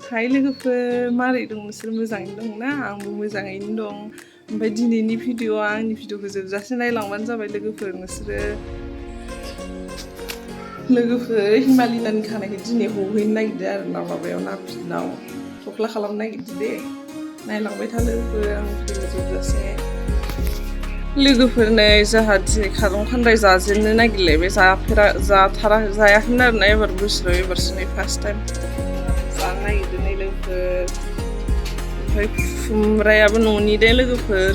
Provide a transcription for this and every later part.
हाय लोगोफोर मारै दं नोंसोर मोजाङैनो दं ना आंबो मोजाङैनो दं ओमफ्राय दिनैनि भिडिअ'आ आंनि भिडिअ'खौ जोबजासे नायलांबानो जाबाय लोगोफोर नोंसोरो हिमालिनानि खानायखौ दिनै हहैनो नागिरदों आरो ना माबायाव नाफिनाव थफ्ला खालामनो नागिरदों दे नायलांबाय था लोगोफोर आंनि भिडिअ'खौ जोबजासे लोगोफोर नै जोंहा दिनै खारं खान्दाय जाजेननो नागिरलायबाय जायाखैमोन आरो ना एबार बोसोराव एबारसो नै फार्स्ट टाइम जानो नागिरदों नै लोगोफोर ओमफ्राय खुमब्रायाबो न'नि दे लोगोफोर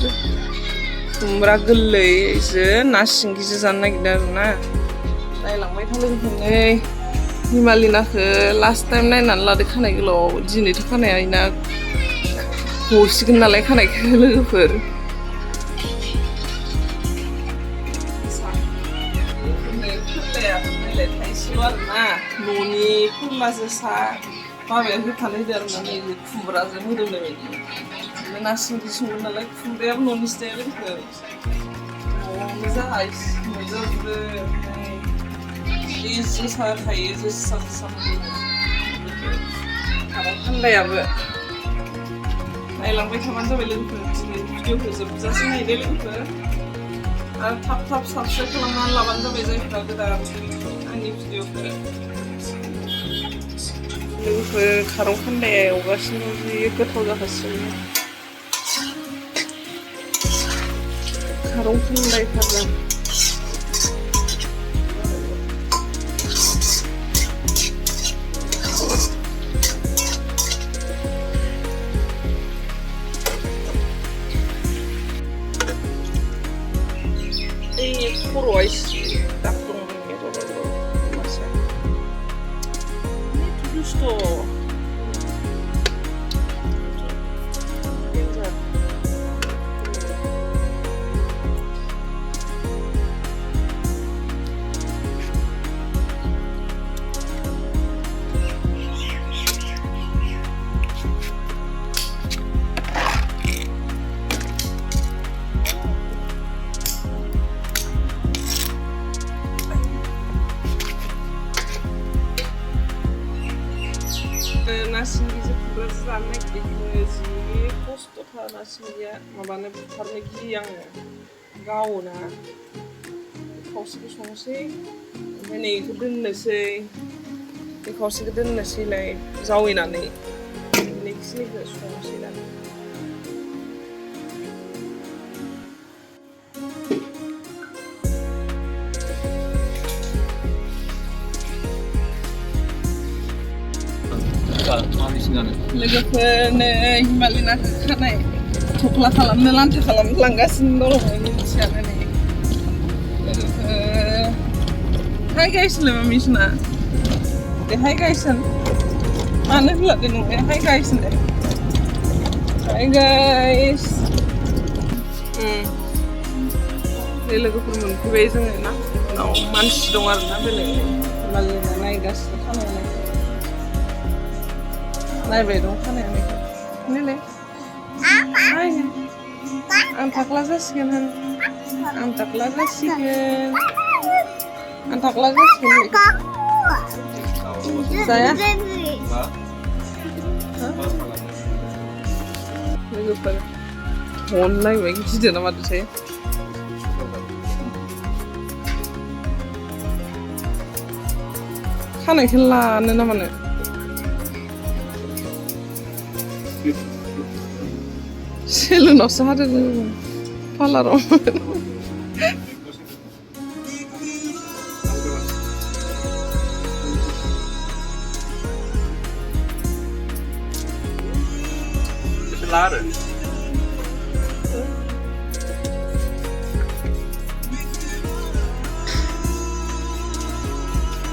खुमब्रा गोरलैजो ना सिंगिजो जानो नागिरदों आरो ना नायलांबाय था लोगोफोर नै हिमालिनाखौ लास्ट टाइम नायनानै लादो खानाय गोलाव दिनैथ' खानाया इना हसिगोन नालाय खानायखौ लोगोफोर थाइसेल' आरो ना न'नि फोरला जोसा माबाया होखानो होदो आरो ना नै खुमब्राजों मोदोमनाय बायदि ना सिंगि संगोन नालाय खुमब्रायाबो न'निसो दे लोगोफोर न'आवनो जोंहा मोनजोबो जोसा थायो जोसा खारं खान्दायाबो नायलांबाय थाबानो जाबाय लोगोफोर दिनै भिडिअ'खौ जोबजासे नायदो लोगोफोर आरो थाब साबस्क्राइब खालामनानै लाबानो जाबाय जायफ्रा गोदान आंनि भिडिअ'खौ लोगोफोर खारं खान्दाया एवगासिनो जि गोथाव जागासिनो खारं खान्दाय भाजा खर'आ एसे दाग दं मासा दुस्थ' ना सिंगिजों खुमब्राजों जानो नागिरदों जि खस्थ'थार ना सिंगिया माबानो बुथारनो गियो आङो गावोना खावसेखौ संनोसै ओमफ्राय नै बेखौ दोननोसै बे खावसेखौ दोननोसैलाय जावैनानै नेक्स्टनिखौ संनोसै ना लोगोफोर नै हिमालिनाखौ खानाय थफ्ला खालामनो लान्था खालामनो लांगासिनो दङ मिथियानो नै लोगोफोर हाय गाइस होनलाय मिसना दे हाय गाइस होन मानो होलादो नोङो हाय गाइस होनलाय हाय गाइस बे लोगोफोर मोनफैबाय जोङो ना उनाव मानसि दं आरोना बेलेग हिमालिना नायगासिनो खानाय नायबाय दं खानाया नायलाय आं थाख्ला जासिगोन आं थाख्ला जासिगोन जाया लोगोफोर हन नायबाय गिदिर ना माथोसै खानायखौ लानो ना मानो सेलुनावसो हादों पार्लाराव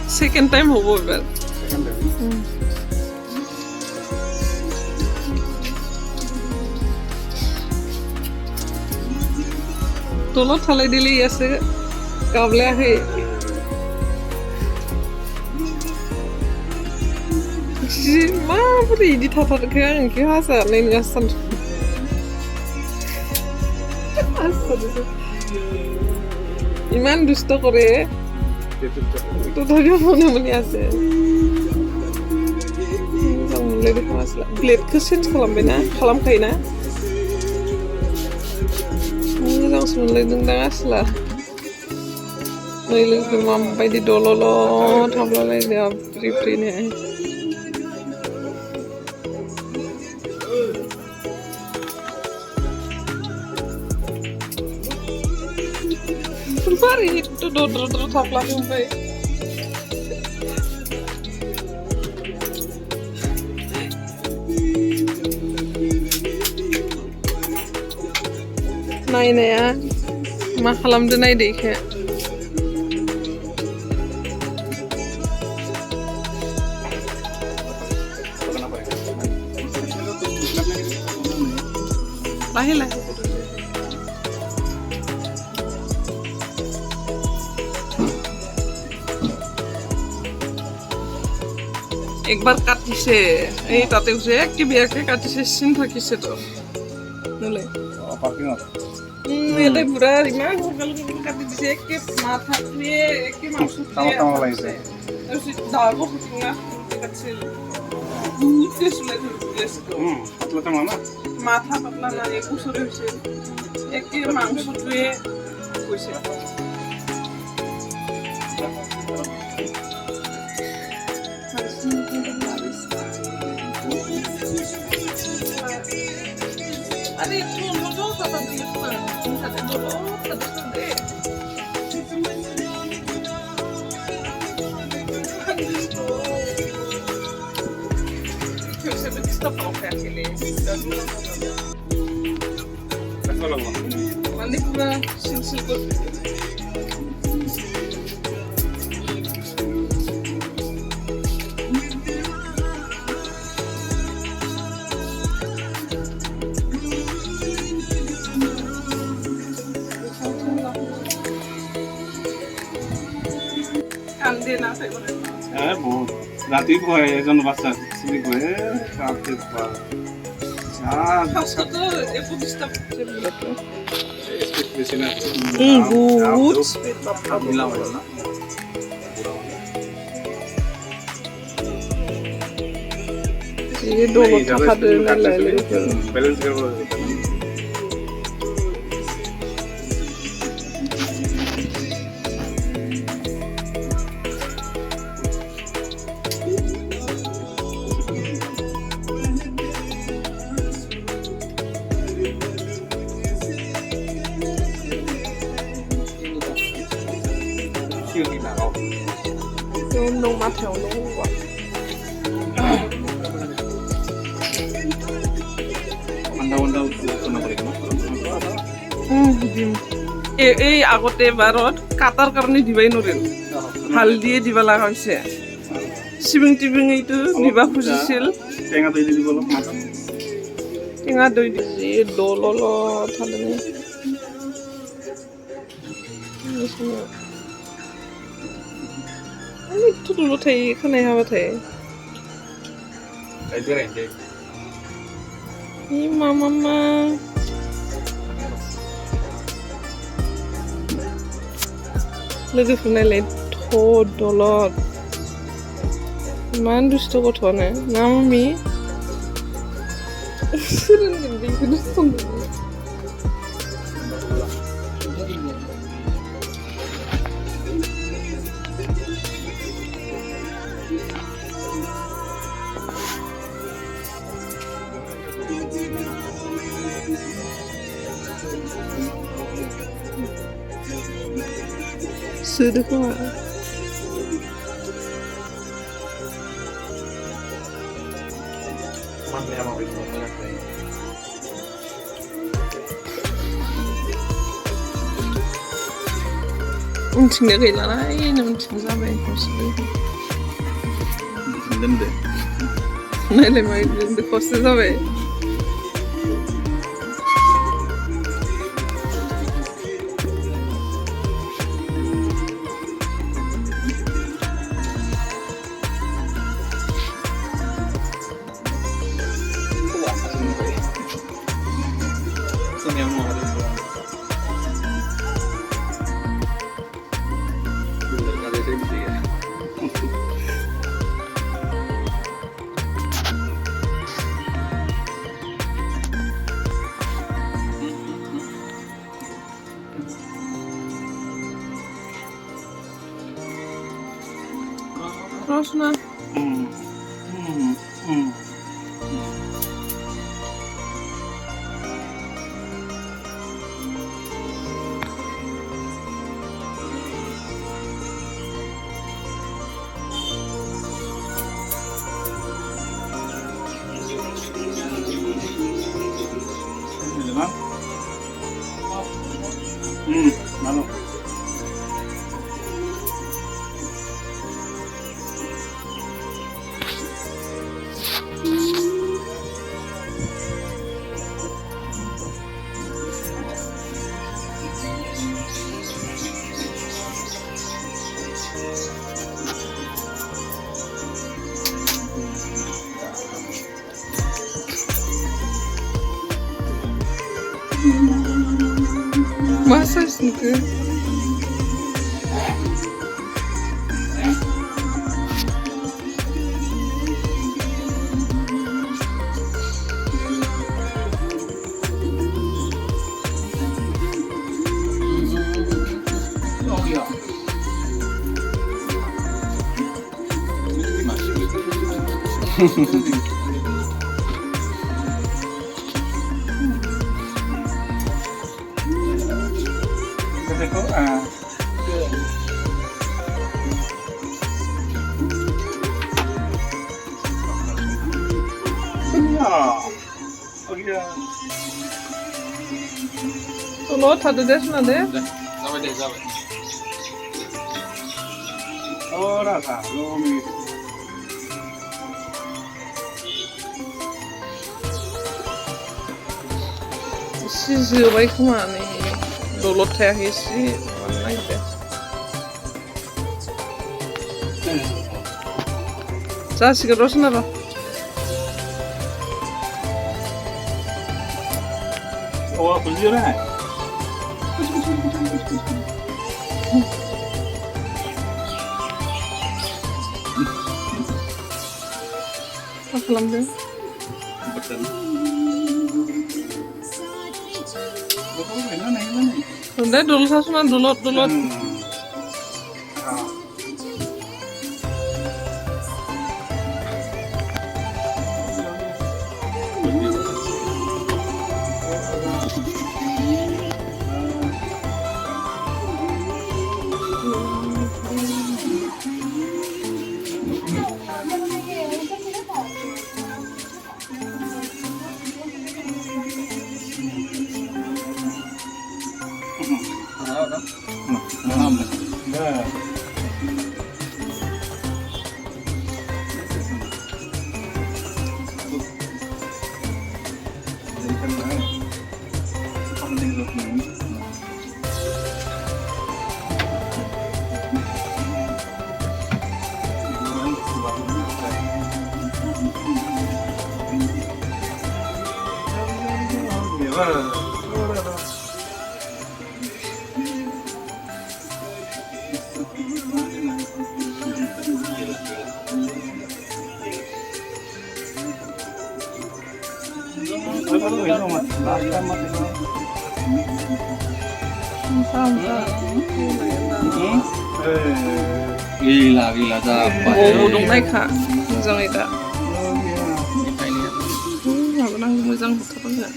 सेकेंड टाइम होबो एबार दलद थालायदोलै इयासो गाबलायाखै माबोरै बिदि थाथारखो आं बेखौ हाजारनाय नङा सानदों ইমান দুষ্ট কৰে তথাপিও মনে মনে আছে आसला ब्लेडखौ चेन्ज खालामबायना खालामखायोना मोजांसो मोनलायदों दां आसला नै लोगो माबायदि दलल' थाब्लालायनो फ्रि फ्रिनो Baru itu dodol taplah sampai. Naik ya, mahalam tu naik deh. Lahir. एक बार काटिছে এই তাতে উঠে কি বিয়াকে কাটিছে সিন থাকিছে তো নলে এটাই পুরা ইমান সকাল কাটি দিছে একে মাথা দিয়ে একে মাংস দিয়ে লাগিছে দাও না কাটছে উঠে শুলে ধরেছে তো পাতলা মামা মাথা পাতলা না এক বছরে হইছে একে মাংস দিয়ে কইছে Ada itu logo kata dia pun ada logo kata dia. Kita bisa stop oke kali. Mandi pura silsil kot. বহুত রাতে কয় এজন বাচ্চা সিলি কয় রাতে পর তো এ প্রতিষ্ঠা এক্সপেকটেশন আছে গুড দিলাম না ये दो টাকা দেন লাইলে ব্যালেন্স করব nông mặt theo nông quá ঠান্ডা শোনা পড়ে কেন দিম এই আগতে বাৰত কাটাৰ কাৰণে দিবাই নৰিল হালদিয়ে দিবা লগা হৈছে সিবিং টিবিং এইটো দিবা খুজিছিল টেঙা দই দিব অলপ মাছ টেঙা দই দি দলল থালনি আমি তো দূৰ থাই খানাই খাবা থাই ই মামা लोगोफोरनालाय थ' दलद इमान दुस्थ' गथ'नो ना मामि सोलोंगोन बेखौ दुस्थ' Sudah kok. Untingnya kayak lain, unting sampai kosnya. Dende. Nah, lemai dende kosnya sampai. suna. Malu. Masa sih? Oh iya. Oh iya. Lo tadı desene de. Sampai. Oh, rasa. Belum. Sizi baikmani. Dolo tehisi. Mana gitu. Saya sih terus napa? Oh, beli lah. Apa lambe? Betul. Udah dulu sasunan dulu. Gila dapat. Oh, udung naik kak. Muzang ita. Nggak pernah muzang betul enggak?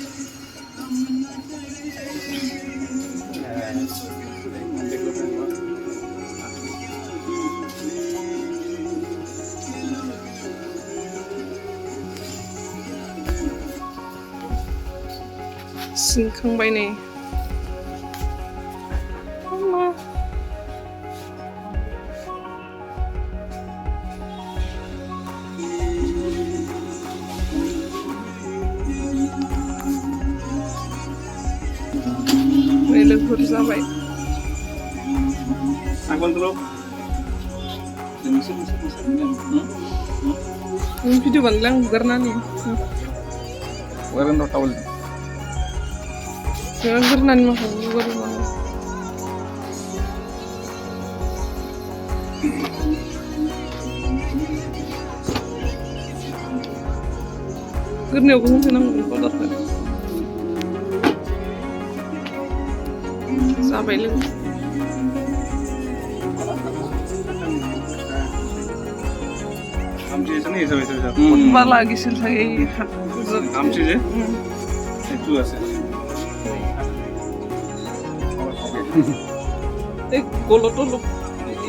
Sinखांबाय नै लोगोफोर जाबाय video बानायलां हगारनानै Hagaran tawal. hagaran mah hagaran Gurniyaw ko nang kodot ka. Sabay lang. आमचीचं नाही सवय मला Gisele सगळे आमची जे तू असेल एक गोलतो लोक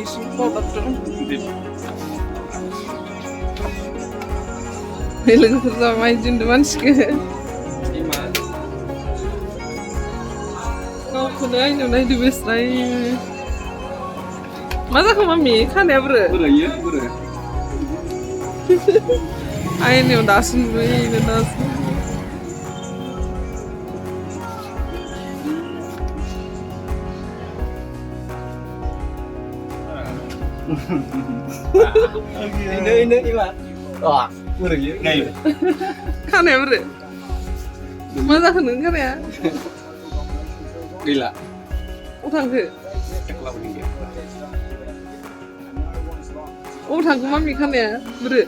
इशू पावडर हे लोगोफोर जाबाय जिन्दु मानसिखौ गावखौनो आइनाव नायदो बेस्राय मा जाखो मामि खानाया बोरो आइनाव दासो नुबाय दासो ini ima wah buruk ya ngayu खानाया बोरो मा जाखो नों खानाया gila अबाव थांखो अबाव थांखो मामि खानाया बोरो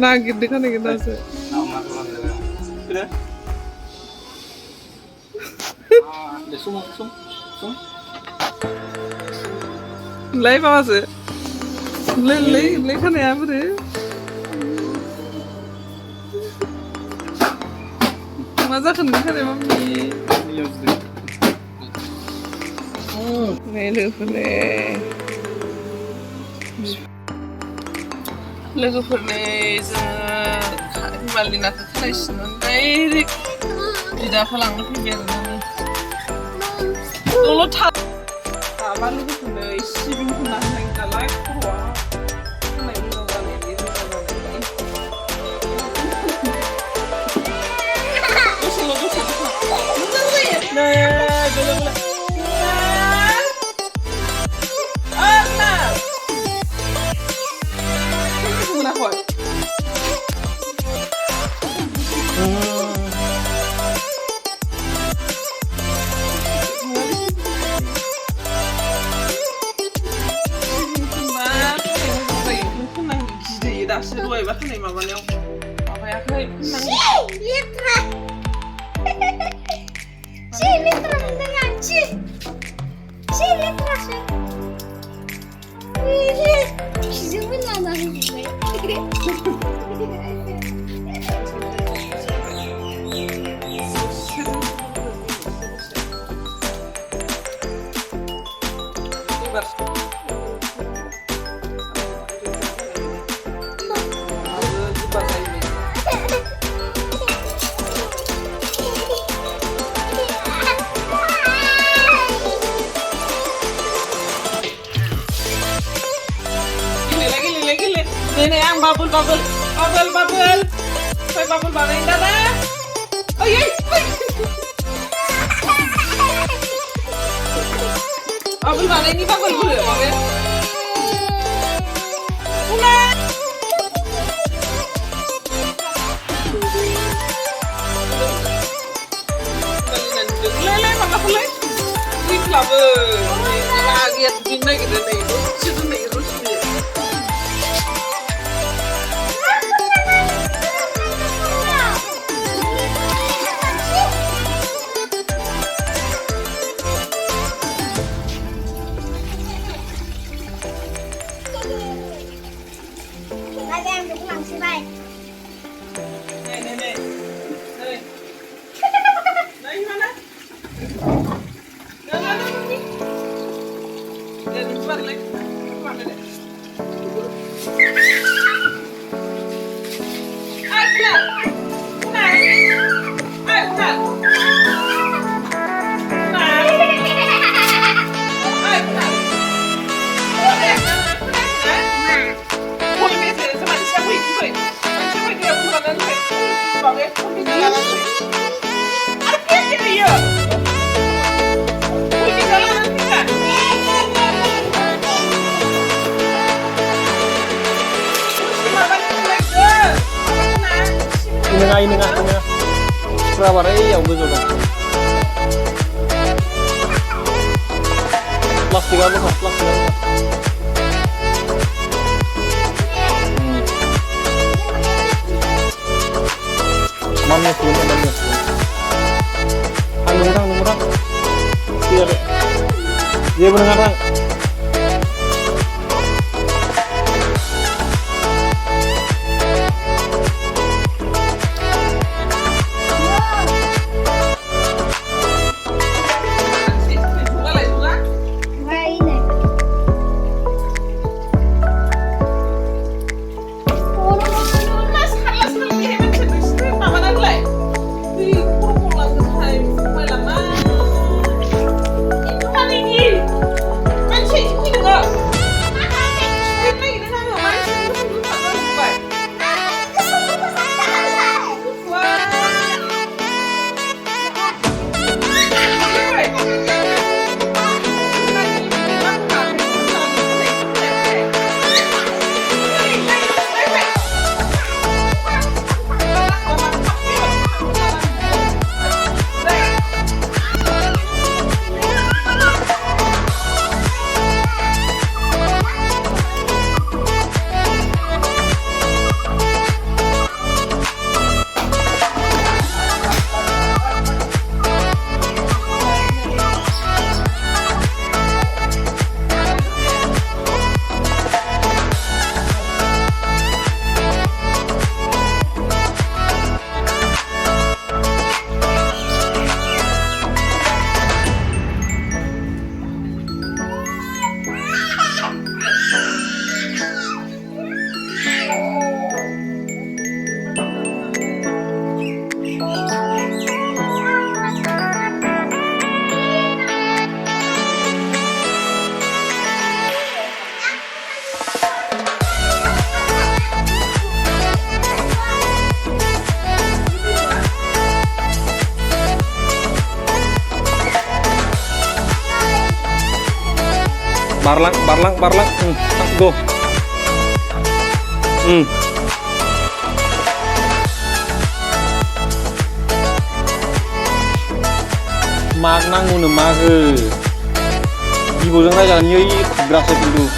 नागिरदो खानायखौ दासो लाय माबासो लै खानाया बोरो मा जाखो नों खानाया मामि लोगोफोरनि जोङो हिमालिनाखौ खानाय सिननानै डाइरेक्ट बिदाखौ लांनो फैबाय आरो माने दल' थाबा लोगोफोरनो सिबिं होना होनाय नालाय खर'आ खानाय मोजां जानायनि रोजा जानायनि दसेल' मोजां जायो नै गोलोम दासो दहायबा खानाय माबानायाव माबायाखै letra beneran letra Kızımın ananı Ini yang bubble. Saya bubble banain dah lah. Oh iya. Bubble banain ni bubble boleh, oke? Ulang. Lele, mama boleh. Ini flower. Lagi at bina kita ni. Situ ni terus ni. Ada yang pulang shinbai. Nih. Nah, mana? Nah, ni. Dan cepat lagi. Mana deh? Ayo, pulang. Ini nga. Berapa yang betul? Plastik apa? Mamnya punya. Nunggu. Dia berenang. Barlang. Go. Mag nangu mag. Ibu jangan jalan nyoi gerak dulu.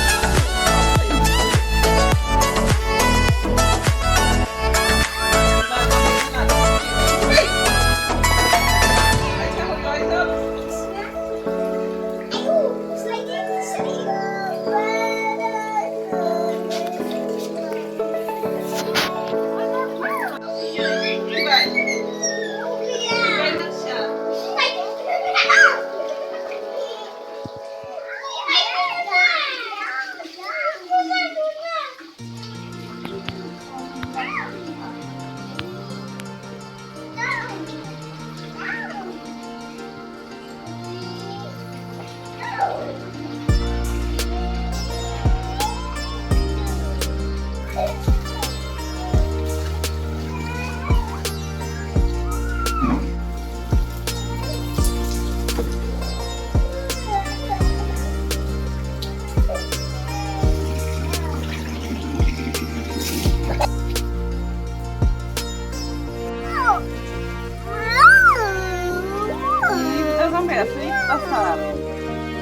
Dasar.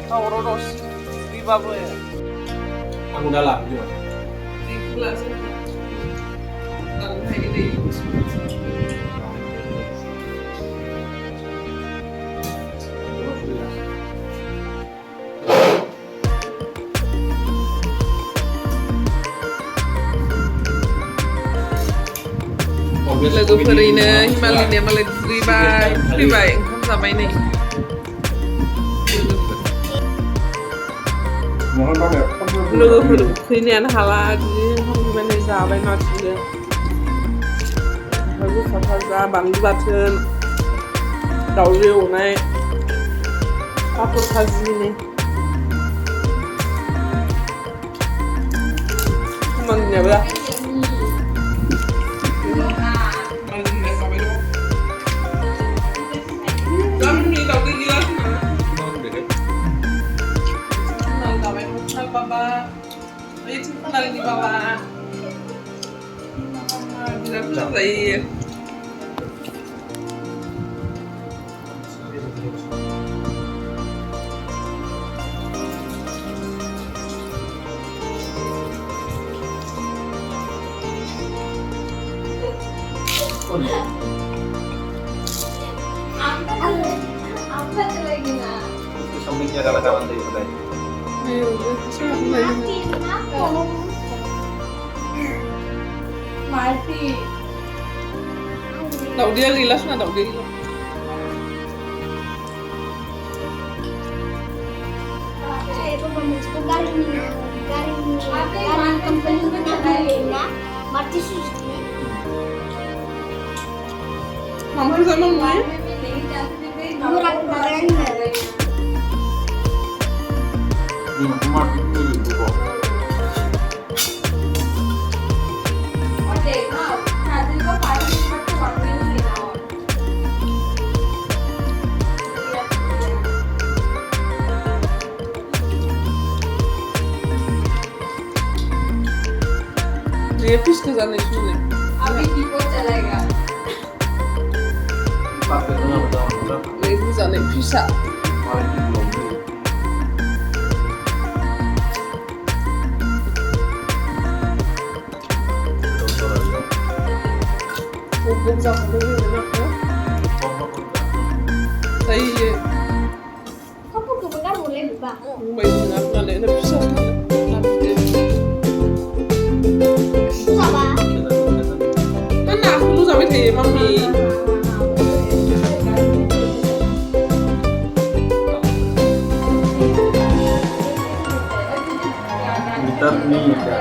Rodos. Di bawah ya. Aku dalam juga. Di kelas. Dalam kayak ini. Lwgwfwr ini himalaya malah free buy engkau sama ini. Lwgwfwr ini anak halal di mana zaman nanti. Lalu sahaja bantu batin, daulio naik, apa kazi ini? Mana berapa? Baba, itu kenal di bawah. Tidak percaya. Apa lagi nak? Itu sampingnya kawan-kawan dari kedai. Mati. Đậu đĩa gilas na đậu đĩa. Garing company na mati susi. Mampu sama gue. Murah barang. Ini rumah itu juga. ये fish खजाना नहीं सुने अभी दीपो चलेगा Pakai tengah betul. ये खजाना फिशा वो बहुत ज़्यादा है ना सही है kamu kebetulan boleh buka भाई ना अपना लेना फिशा apa kan aku lu sampai kayak mami Gitar nih ya.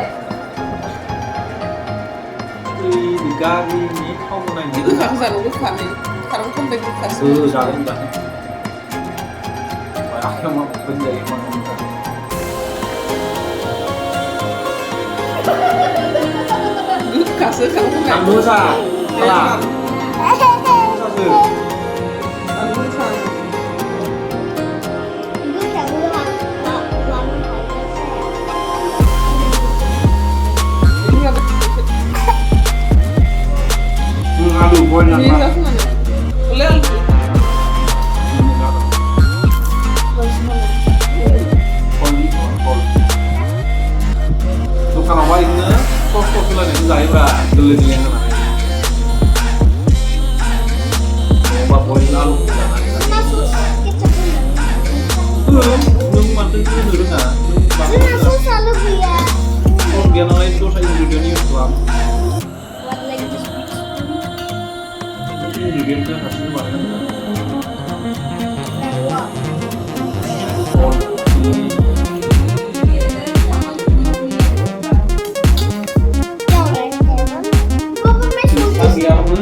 Di kari ini kamu nanya. itu kan khazana gue kan nih sekarang kan lagi kasih Jalan dah. Aku mau penjahit mana? kasih kamu kan Kamu sah. Salah. Satu. kamu kan ibu cabut lah Ini tak mana? Boleh alfi. Tukang awal ini, kok lah ni saya lah, beli yang mana? Bawa boleh lalu Masuk kecap belum mati dulu na. Masuk selalu dia. Oh, dia nolai itu saya ingredient itu apa? Buat lagi di Ingredient itu hasilnya mana? Lagi apa?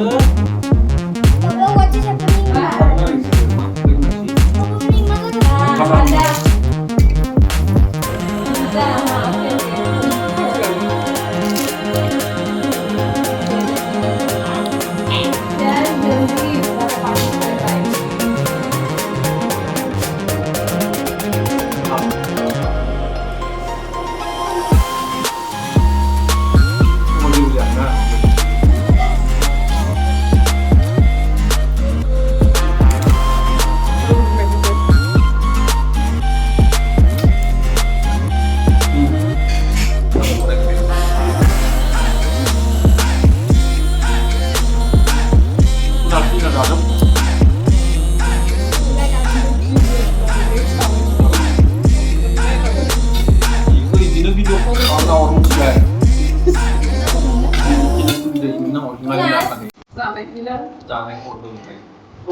Jangan ikut dulu.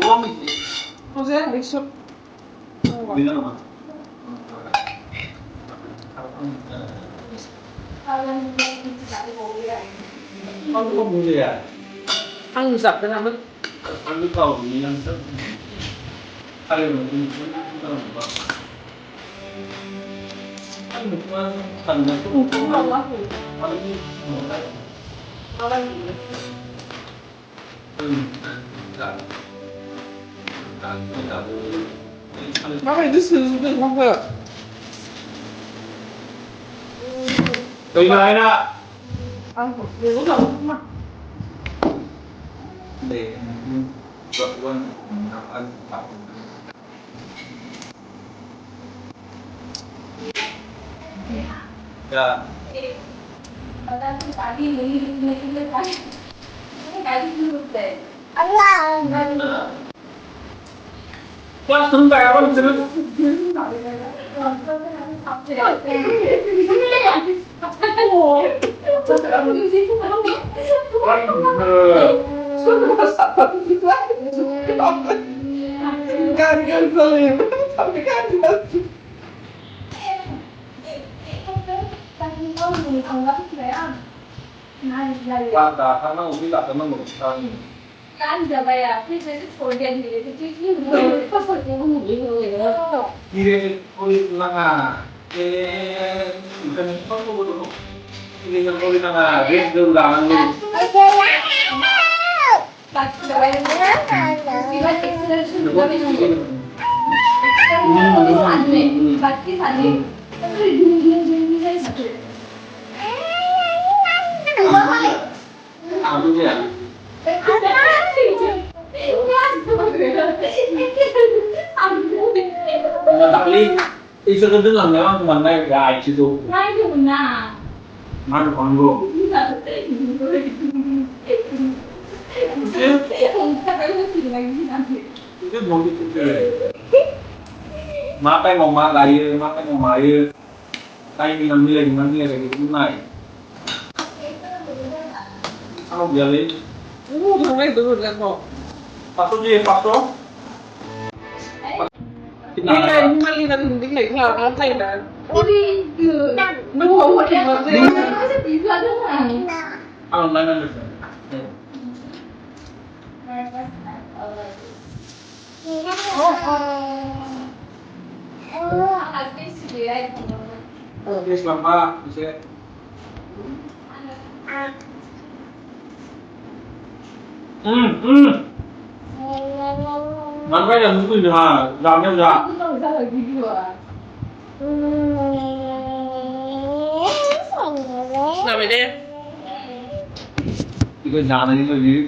Uang ini. Maksudnya besok. Bila nama? Kamu boleh ya? Ang usap na naman. Ano tahu ni yang tu? Ada ni tahu apa? Ano pa? Tanda tu. Allah. Ano ni? Allah. Mama itu sudah mama. Tôi nói đó. Aku dulu tak mama. Để vợ quân làm ăn tạo. Dạ. Quá xứng vẻ con chứ. Kan salim, tapi kan Bạn đã khả năng đi đặt cái năng lượng sang. Kan giờ vậy à, khi thấy phổi đèn thì cái chứ rồi có phổi đèn không nghỉ người nữa. Đi đây tôi năng à. Cái cần không có đồ. Đi đây tôi năng à, biết đơn giản luôn. Bạn giờ vậy nhé. Vì vậy cái sự sudah begini. Bạn cái sản này, cái gì đây satu. À đúng vậy. Đặt ly. Đi cho tôi lần nữa mình đây gài chứ đâu. Ngay được nè. Má được con vô. Biết một cái gì. Má tay mỏng má đầy, má tay mỏng mày. Tay mình làm như này cái này. Sao giờ lên? Thằng này tôi được ăn bỏ. Pasok gì? Pasok? Đi này nhưng mà đi lần đi này là nó thay là Ôi, nó không có chuyện gì. nó sẽ bị ra nước này. Ano na na Yes, Bapak. Bisa. Mana yang itu dah, jamnya dah. Làm vậy đi. Cái nhà này nó gì